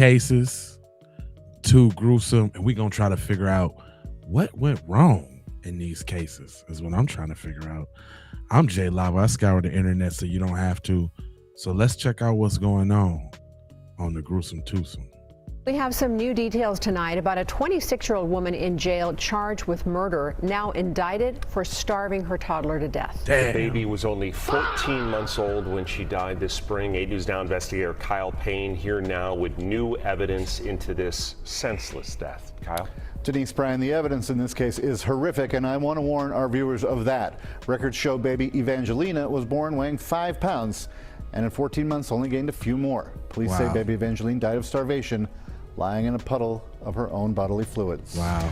cases, too gruesome, and we're gonna try to figure out what went wrong in these cases is what I'm trying to figure out. I'm Jay Lava. I scour the internet so you don't have to. So let's check out what's going on the Gruesome Twosome. We have some new details tonight about a 26-year-old woman in jail charged with murder, now indicted for starving her toddler to death. Damn. The baby was only 14 months old when she died this spring. 8 News Now investigator Kyle Payne here now with new evidence into this senseless death. Kyle? Denise Bryan, the evidence in this case is horrific, and I want to warn our viewers of that. Records show baby Evangelina was born weighing 5 pounds, and in 14 months only gained a few more. Police say baby Evangeline died of starvation, lying in a puddle of her own bodily fluids. Wow.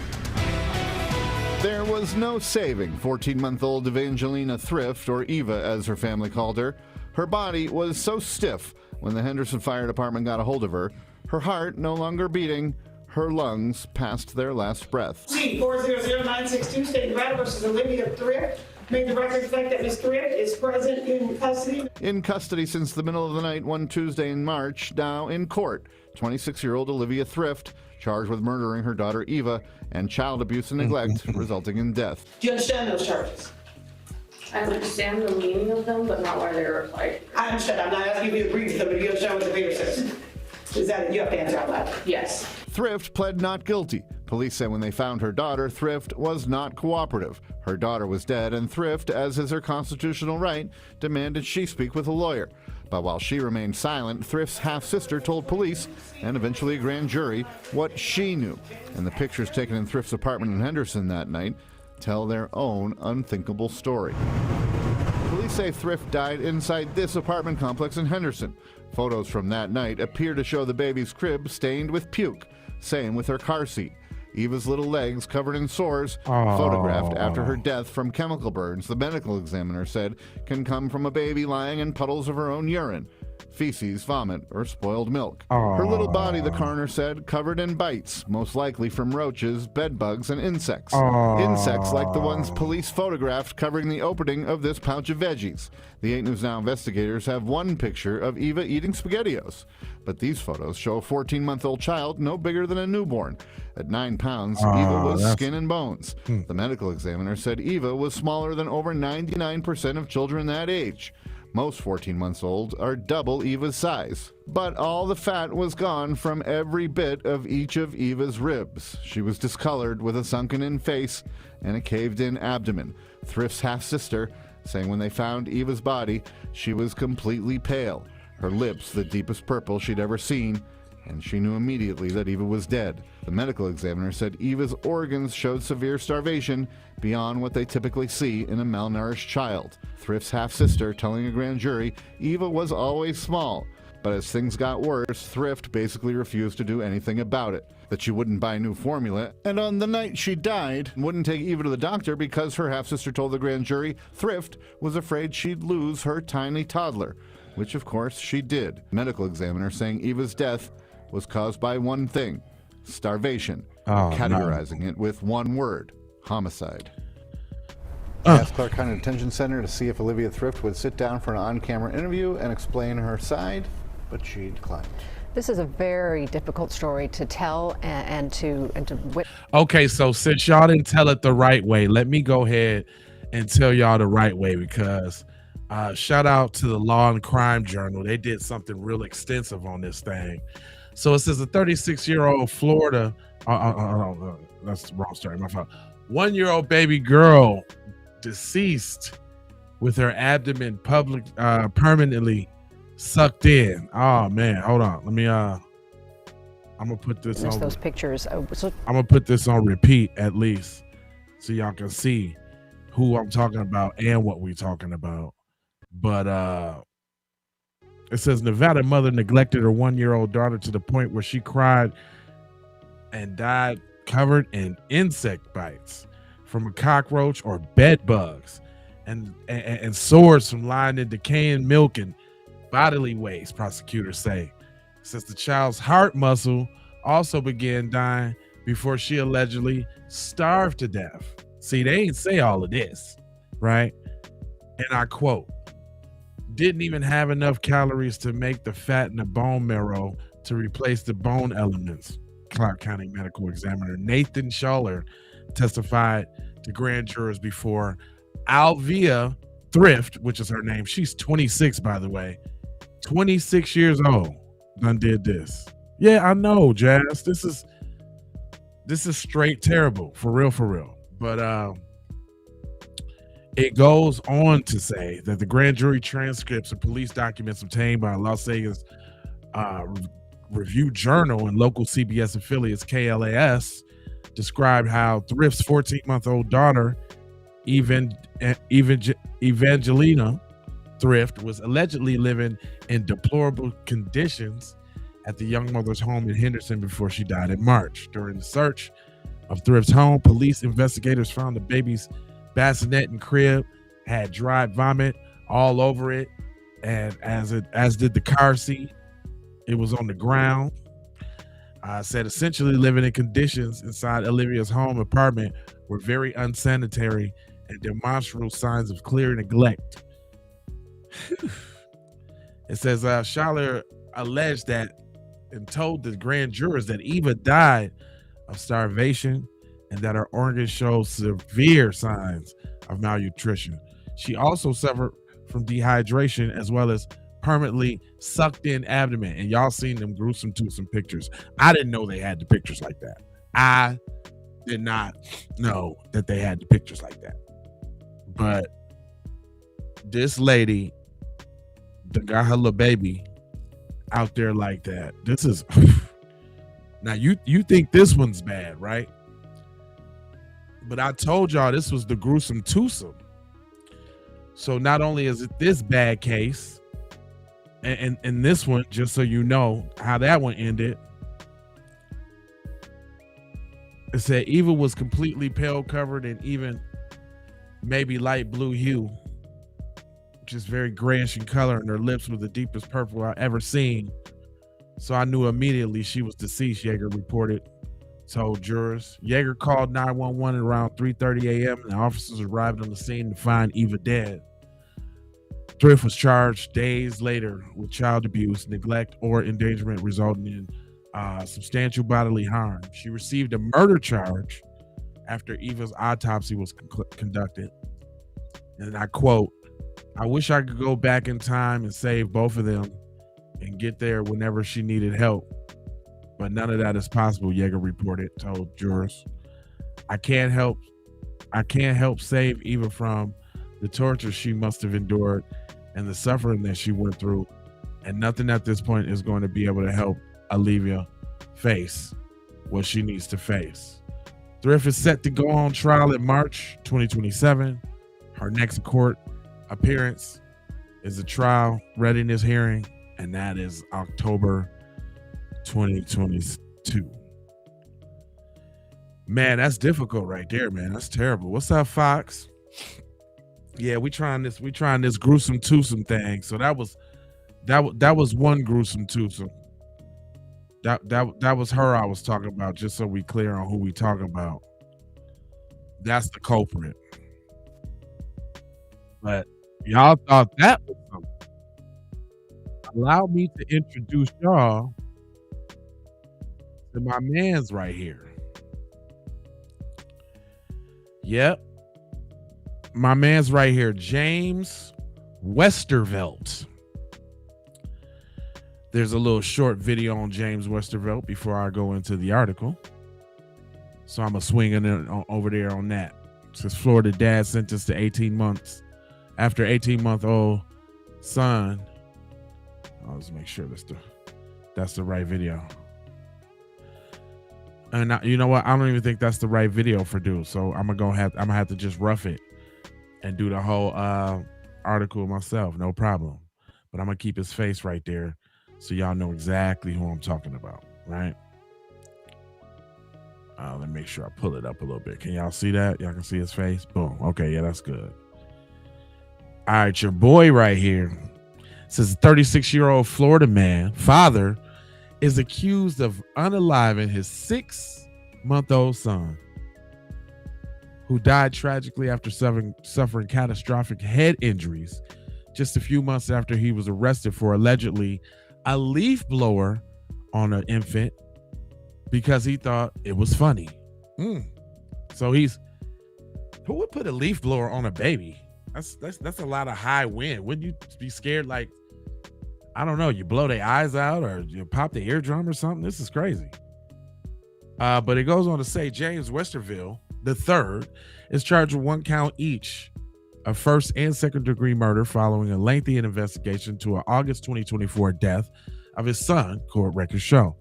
There was no saving 14-month-old Evangelina Thrift, or Eva as her family called her. Her body was so stiff when the Henderson Fire Department got a hold of her. Her heart no longer beating, her lungs past their last breath. C-400-962, State Nevada versus Olivia Thrift. May the record reflect that Ms. Thrift is present in custody. In custody since the middle of the night one Tuesday in March, now in court. 26-year-old Olivia Thrift, charged with murdering her daughter Eva and child abuse and neglect, resulting in death. Do you understand those charges? I understand the meaning of them, but not why they were applied. I understand. I'm not asking you to agree with them, but do you understand what the paper says? Is that you have to answer out loud? Yes. Thrift pled not guilty. Police say when they found her daughter, Thrift was not cooperative. Her daughter was dead, and Thrift, as is her constitutional right, demanded she speak with a lawyer. But while she remained silent, Thrift's half-sister told police, and eventually a grand jury, what she knew. And the pictures taken in Thrift's apartment in Henderson that night tell their own unthinkable story. Police say Thrift died inside this apartment complex in Henderson. Photos from that night appear to show the baby's crib stained with puke. Same with her car seat. Eva's little legs covered in sores, photographed after her death from chemical burns, the medical examiner said can come from a baby lying in puddles of her own urine, feces, vomit, or spoiled milk. Her little body, the coroner said, covered in bites, most likely from roaches, bed bugs, and insects. Insects like the ones police photographed covering the opening of this pouch of veggies. The 8 News Now investigators have one picture of Eva eating SpaghettiOs, but these photos show a 14-month-old child no bigger than a newborn. At 9 pounds, Eva was skin and bones. The medical examiner said Eva was smaller than over 99% of children that age. Most 14 months old are double Eva's size. But all the fat was gone from every bit of each of Eva's ribs. She was discolored with a sunken-in face and a caved-in abdomen. Thrift's half-sister saying when they found Eva's body, she was completely pale, her lips the deepest purple she'd ever seen, and she knew immediately that Eva was dead. The medical examiner said Eva's organs showed severe starvation beyond what they typically see in a malnourished child. Thrift's half-sister telling a grand jury Eva was always small, but as things got worse, Thrift basically refused to do anything about it. That she wouldn't buy new formula, and on the night she died, wouldn't take Eva to the doctor because her half-sister told the grand jury Thrift was afraid she'd lose her tiny toddler, which of course she did. Medical examiner saying Eva's death was caused by one thing: starvation, categorizing it with one word: homicide. Asked Clark County Detention Center to see if Olivia Thrift would sit down for an on-camera interview and explain her side, but she declined. This is a very difficult story to tell and to Okay, so since y'all didn't tell it the right way, let me go ahead and tell y'all the right way, because shout out to the Law and Crime Journal. They did something real extensive on this thing. So it says a 36-year-old Florida, that's the wrong story, my fault. 1-year-old baby girl deceased with her abdomen permanently sucked in. Oh man, hold on. Let me I'm gonna put this on those pictures. I'm gonna put this on repeat at least so y'all can see who I'm talking about and what we're talking about. But it says Nevada mother neglected her 1-year-old daughter to the point where she cried and died covered in insect bites from a cockroach or bed bugs and sores from lying in decaying milk and bodily waste, prosecutors say. Since the child's heart muscle also began dying before she allegedly starved to death. See, they ain't say all of this, right? And I quote, didn't even have enough calories to make the fat in the bone marrow to replace the bone elements. Clark County Medical Examiner Nathan Schaller testified to grand jurors before Alvia Thrift, which is her name. She's 26, by the way. 26 years old. Done did this. Yeah, I know, Jazz. This is straight terrible. For real. But it goes on to say that the grand jury transcripts and police documents obtained by Las Vegas Review Journal and local CBS affiliates KLAS described how Thrift's 14-month-old daughter, Evangelina Thrift, was allegedly living in deplorable conditions at the young mother's home in Henderson before she died in March. During the search of Thrift's home, police investigators found the baby's bassinet and crib had dried vomit all over it, and as did the car seat. It was on the ground. Said essentially living in conditions inside Olivia's home apartment were very unsanitary and demonstrable signs of clear neglect. It says Schaller alleged that and told the grand jurors that Eva died of starvation and that her organs showed severe signs of malnutrition. She also suffered from dehydration as well as permanently sucked in abdomen. And y'all seen them gruesome pictures. I didn't know they had the pictures like that. I did not know that they had the pictures like that. But this lady that got her little baby out there like that. This is now you think this one's bad, right? But I told y'all this was the gruesome twosome. So not only is it this bad case, and this one, just so you know how that one ended, it said Eva was completely pale covered in even maybe light blue hue, which is very grayish in color, and her lips were the deepest purple I've ever seen. So I knew immediately she was deceased, Yeager reported, told jurors. Yeager called 911 at around 3:30 a.m. and the officers arrived on the scene to find Eva dead. Thrift was charged days later with child abuse, neglect, or endangerment resulting in substantial bodily harm. She received a murder charge after Eva's autopsy was conducted. And I quote, "I wish I could go back in time and save both of them and get there whenever she needed help. But none of that is possible," Yeager reported, told jurors. I can't help save Eva from the torture she must have endured and the suffering that she went through, and nothing at this point is going to be able to help Olivia face what she needs to face. Thrift is set to go on trial in March 2027. Her next court appearance is a trial readiness hearing, and that is October 2022. Man, that's difficult right there, man. That's terrible. What's up, Fox? Yeah, we trying this gruesome twosome thing. So that was one gruesome twosome. That was her I was talking about, just so we clear on who we talking about. That's the culprit. But y'all thought that was something. Allow me to introduce y'all to my man's right here. Yep. My man's right here, James Westervelt. There's a little short video on James Westervelt before I go into the article. So I'm going to swing it over there on that. It says Florida dad sentenced to 18 months after 18-month-old son. I'll just make sure that's the right video. And you know what? I don't even think that's the right video for dude. So I'm gonna have to just rough it and do the whole article myself. No problem. But I'm gonna keep his face right there so y'all know exactly who I'm talking about, right? Let me make sure I pull it up a little bit. Can y'all see that? Y'all can see his face? Boom. Okay, yeah, that's good. All right, your boy right here says a 36-year-old Florida man, father, is accused of unaliving his 6-month-old son, who died tragically after suffering catastrophic head injuries just a few months after he was arrested for allegedly a leaf blower on an infant because he thought it was funny. So who would put a leaf blower on a baby? That's a lot of high wind. Wouldn't you be scared? Like, I don't know, you blow their eyes out or you pop the eardrum or something? This is crazy. But it goes on to say James Westerville III is charged with 1 count each of first and second degree murder following a lengthy investigation to an August 2024 death of his son, court records show.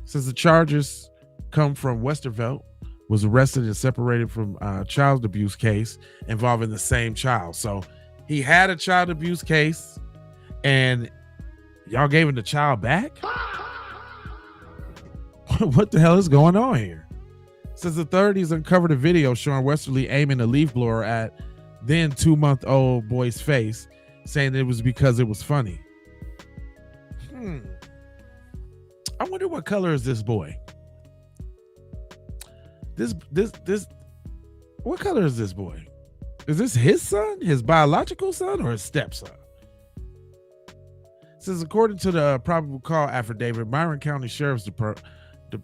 Since the charges come from Westervelt, was arrested and separated from a child abuse case involving the same child. So he had a child abuse case and y'all gave him the child back? What the hell is going on here? Since the authorities uncovered a video showing Westerly aiming a leaf blower at then 2-month-old boy's face, saying it was because it was funny. I wonder what color is this boy? This what color is this boy? Is this his son, his biological son, or his stepson? Since according to the probable cause affidavit, Byron County Sheriff's Department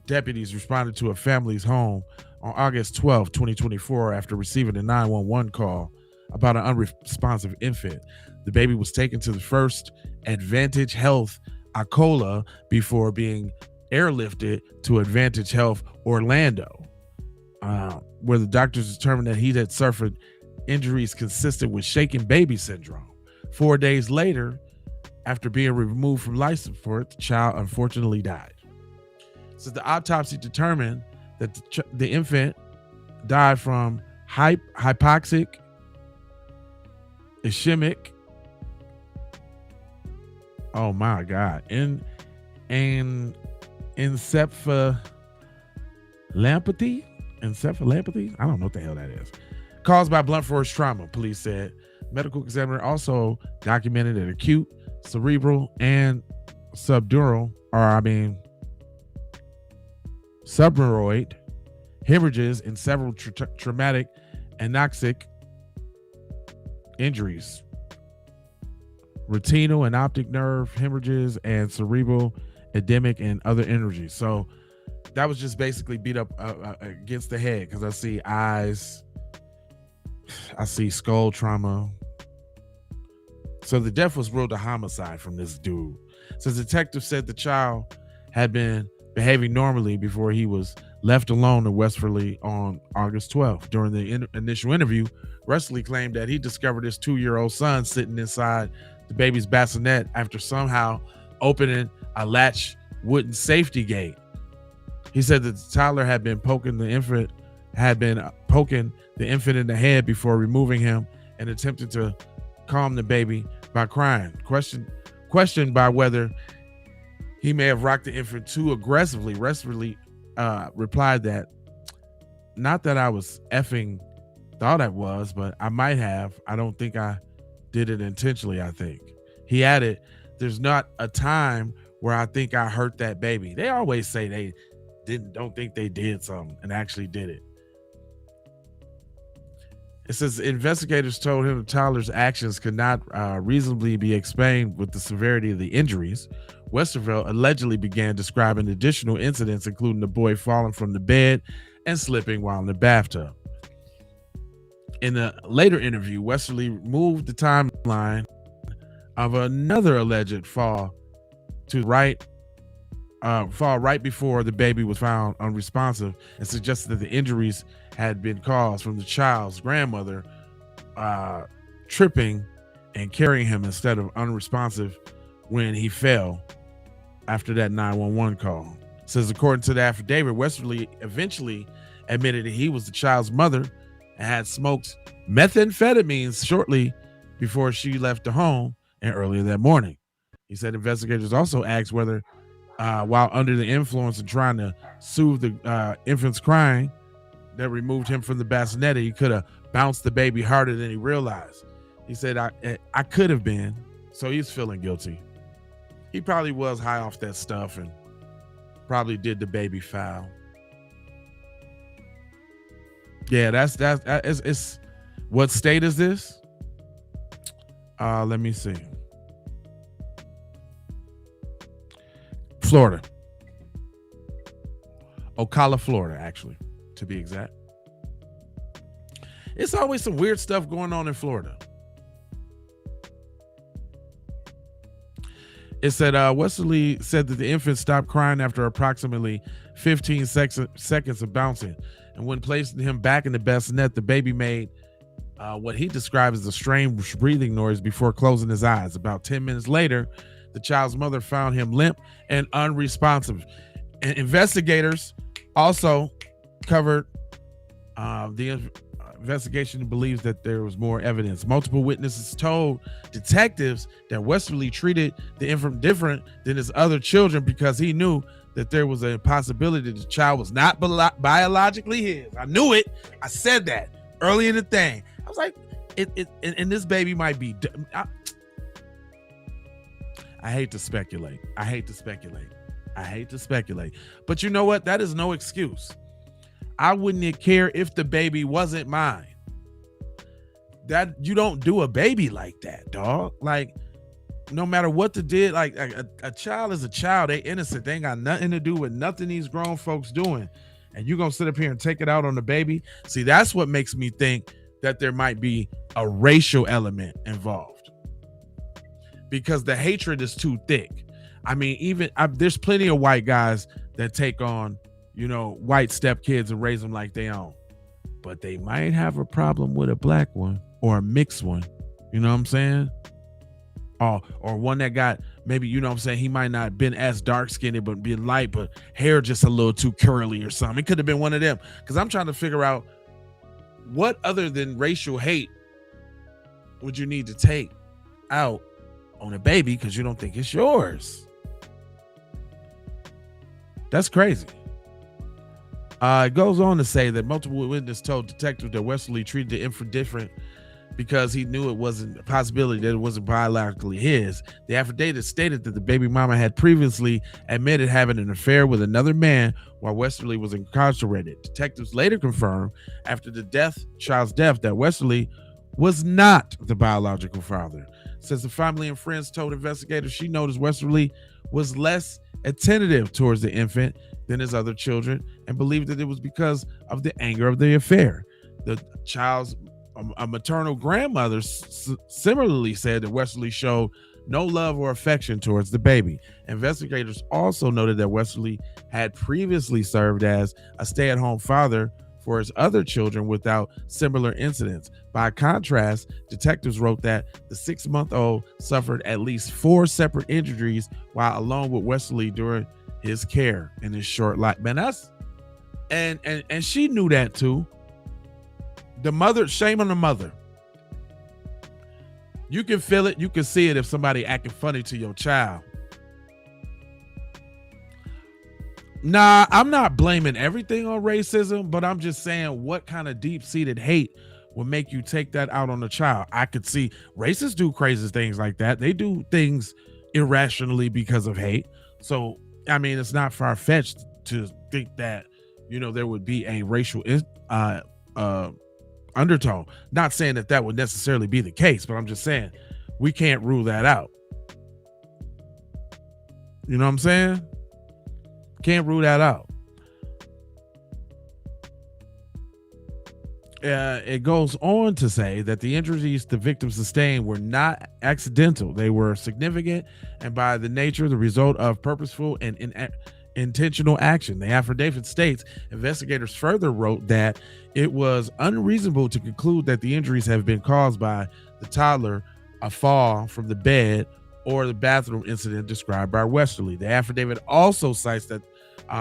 deputies responded to a family's home on August 12, 2024 after receiving a 911 call about an unresponsive infant. The baby was taken to the First Advantage Health Akola before being airlifted to Advantage Health Orlando, where the doctors determined that he had suffered injuries consistent with shaken baby syndrome. 4 days later, after being removed from life support, the child unfortunately died. So the autopsy determined that the infant died from hypoxic, ischemic, oh my God, encephalopathy? I don't know what the hell that is. Caused by blunt force trauma, police said. Medical examiner also documented an acute cerebral and subdural subduroid hemorrhages and several traumatic anoxic injuries, retinal and optic nerve hemorrhages, and cerebral edemic and other injuries. So that was just basically beat up against the head, because I see eyes, I see skull trauma. So the death was ruled a homicide from this dude. So the detective said the child had been behaving normally before he was left alone in Westerly on August 12th. During the initial interview, Westerly claimed that he discovered his 2-year-old son sitting inside the baby's bassinet after somehow opening a latch wooden safety gate. He said that the toddler had been poking the infant in the head before removing him and attempted to calm the baby by crying. Questioned by whether he may have rocked the infant too aggressively, Westerly replied that, not that I was effing thought I was, but I might have. I don't think I did it intentionally, I think. He added, there's not a time where I think I hurt that baby. They always say they don't think they did something and actually did it. It says investigators told him the toddler's actions could not reasonably be explained with the severity of the injuries. Westervelt allegedly began describing additional incidents, including the boy falling from the bed and slipping while in the bathtub. In a later interview, Westerly moved the timeline of another alleged fall right before the baby was found unresponsive, and suggested that the injuries had been caused from the child's grandmother tripping and carrying him instead of unresponsive when he fell after that 911 call. It says according to the affidavit, Westerly eventually admitted that he was the child's mother and had smoked methamphetamines shortly before she left the home and earlier that morning. He said investigators also asked whether while under the influence and trying to soothe the infant's crying that removed him from the bassinet, he could have bounced the baby harder than he realized. He said, I could have been. So he's feeling guilty. He probably was high off that stuff and probably did the baby foul. Yeah, it's what state is this? Let me see. Florida. Ocala, Florida, actually, to be exact. It's always some weird stuff going on in Florida. It said Westerly said that the infant stopped crying after approximately 15 seconds of bouncing. And when placing him back in the bassinet, the baby made what he described as a strange breathing noise before closing his eyes. About 10 minutes later, the child's mother found him limp and unresponsive. And investigators also covered the investigation believes that there was more evidence. Multiple witnesses told detectives that Westerly treated the infant different than his other children because he knew that there was a possibility the child was not biologically his. I knew it. I said that early in the thing. I was like, and this baby might be. I hate to speculate. But you know what? That is no excuse. I wouldn't care if the baby wasn't mine. That you don't do a baby like that, dog. Like, no matter what the did, like a child is a child. They innocent. They ain't got nothing to do with nothing these grown folks doing. And you gonna sit up here and take it out on the baby? See, that's what makes me think that there might be a racial element involved. Because the hatred is too thick. I mean, there's plenty of white guys that take on, white stepkids and raise them like they own. But they might have a problem with a black one or a mixed one. You know what I'm saying? Or one that got maybe, he might not have been as dark skinned, but be light, but hair just a little too curly or something. It could have been one of them. Because I'm trying to figure out what other than racial hate would you need to take out on a baby because you don't think it's yours. That's crazy. It goes on to say that multiple witnesses told detectives that Westerly treated the infant different because he knew it wasn't a possibility that it wasn't biologically his. The affidavit stated that the baby mama had previously admitted having an affair with another man while Westerly was incarcerated. Detectives later confirmed after the child's death that Westerly was not the biological father. Since the family and friends told investigators she noticed Westerly was less attentive towards the infant than his other children and believed that it was because of the anger of the affair. The child's maternal grandmother similarly said that Westerly showed no love or affection towards the baby. Investigators also noted that Westerly had previously served as a stay-at-home father for his other children without similar incidents. By contrast, detectives wrote that the 6-month-old suffered at least 4 separate injuries while alone with Westerly during his care in his short life. Man, that's and she knew that too. The mother, shame on the mother. You can feel it, you can see it if somebody acting funny to your child. Nah, I'm not blaming everything on racism, but I'm just saying what kind of deep-seated hate would make you take that out on a child. I could see racists do crazy things like that. They do things irrationally because of hate. So, I mean, it's not far-fetched to think that, there would be a racial undertone. Not saying that would necessarily be the case, but I'm just saying we can't rule that out. You know what I'm saying? Can't rule that out. It goes on to say that the injuries the victim sustained were not accidental. They were significant and by the nature the result of purposeful and intentional action. The affidavit states investigators further wrote that it was unreasonable to conclude that the injuries have been caused by the toddler, a fall from the bed, or the bathroom incident described by Westerly. The affidavit also cites that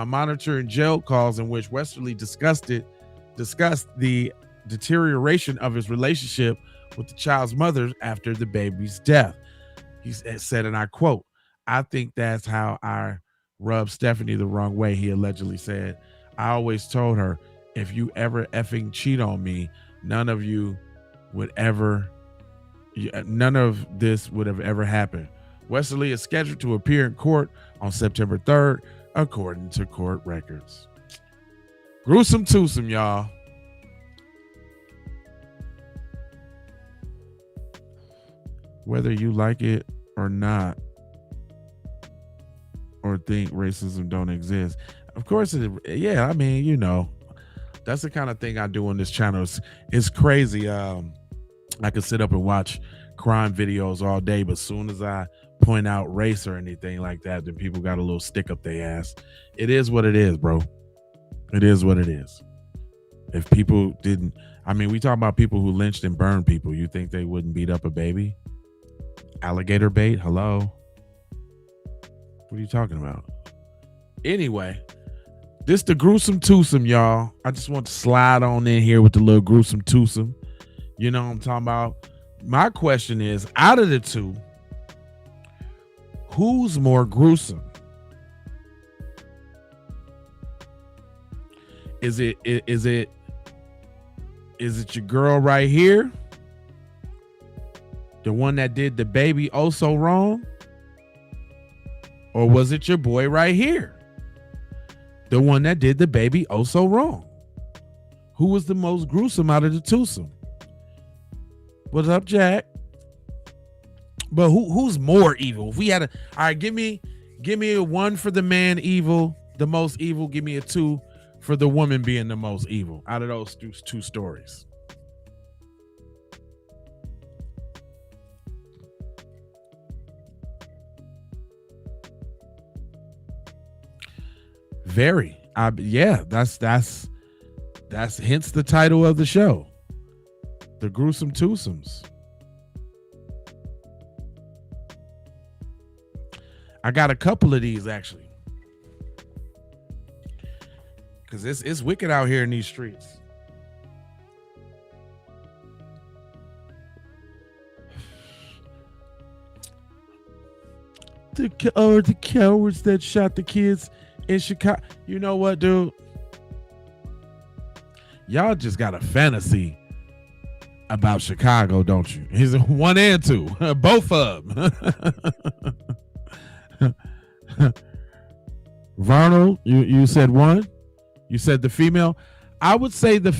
monitoring jail calls in which Westerly discussed the deterioration of his relationship with the child's mother after the baby's death. He said, and I quote, "I think that's how I rubbed Stephanie the wrong way," he allegedly said. "I always told her, if you ever effing cheat on me, none of this would have ever happened." Westerly is scheduled to appear in court on September 3rd, according to court records. Gruesome twosome, y'all. Whether you like it or not, or think racism don't exist. Of course, yeah. I mean, you know, that's the kind of thing I do on this channel. It's crazy. I could sit up and watch crime videos all day, but as soon as I point out race or anything like that, then people got a little stick up their ass. It is what it is, bro. It is what it is. If people didn't, I mean, we talk about people who lynched and burned people. You think they wouldn't beat up a baby? Alligator bait? Hello? What are you talking about? Anyway, this the gruesome twosome, y'all. I just want to slide on in here with the little gruesome twosome. You know what I'm talking about? My question is, out of the two, who's more gruesome? Is it your girl right here? The one that did the baby oh so wrong? Or was it your boy right here? The one that did the baby oh so wrong? Who was the most gruesome out of the twosome? What's up, Jack? But who's more evil? If we had all right, give me a 1 for the man evil, the most evil. Give me a 2 for the woman being the most evil out of those two stories. Very. Yeah, that's hence the title of the show. The gruesome twosomes. I got a couple of these actually. Cause it's wicked out here in these streets. The cowards that shot the kids in Chicago. You know what, dude? Y'all just got a fantasy about Chicago, don't you? He's 1 and 2, both of them. Vernal, you said 1. You said the female. I would say the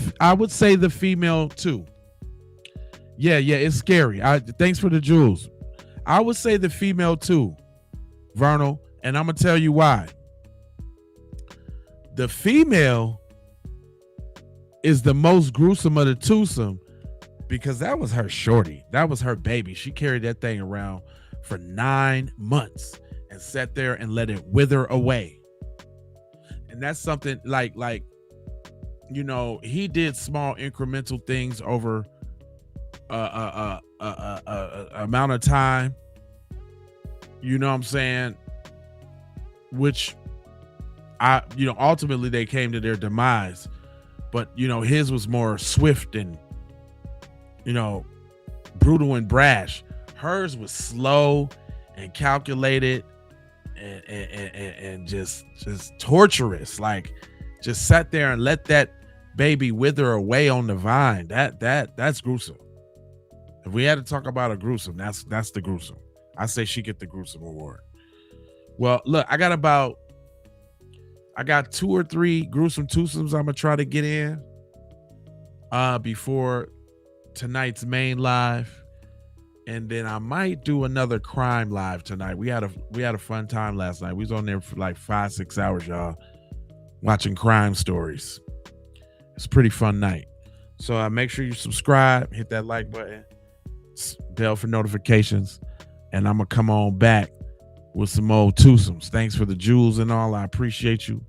female too. Yeah, it's scary. Thanks for the jewels. I would say the female too, Vernal, and I'm gonna tell you why. The female is the most gruesome of the twosome because that was her shorty. That was her baby. She carried that thing around for 9 months and sat there and let it wither away. And that's something like, you know, he did small incremental things over amount of time. You know what I'm saying? Which ultimately they came to their demise, but his was more swift and brutal and brash. Hers was slow and calculated and just torturous. Like, just sat there and let that baby wither away on the vine. That's gruesome. If we had to talk about a gruesome, that's the gruesome. I say she get the gruesome award. Well, look, I got 2 or 3 gruesome twosomes I'm gonna try to get in before tonight's main live, and then I might do another crime live tonight. We had a fun time last night. We was on there for like 5-6 hours, y'all, watching crime stories. It's a pretty fun night. So make sure you subscribe, hit that like button, bell for notifications, and I'm gonna come on back with some old twosomes. Thanks for the jewels and all. I appreciate you.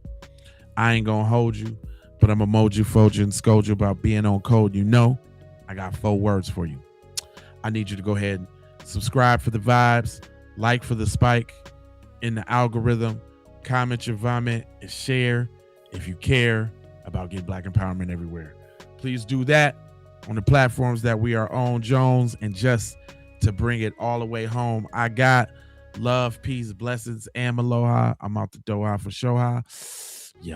I ain't gonna hold you, but I'm gonna mold you, fold you, and scold you about being on code. I got 4 words for you. I need you to go ahead and subscribe for the vibes, like for the spike in the algorithm, comment your vomit, and share if you care about getting Black empowerment everywhere. Please do that on the platforms that we are on, Jones. And just to bring it all the way home, I got love, peace, blessings, and aloha. I'm out the Doha for Shoha. Yep.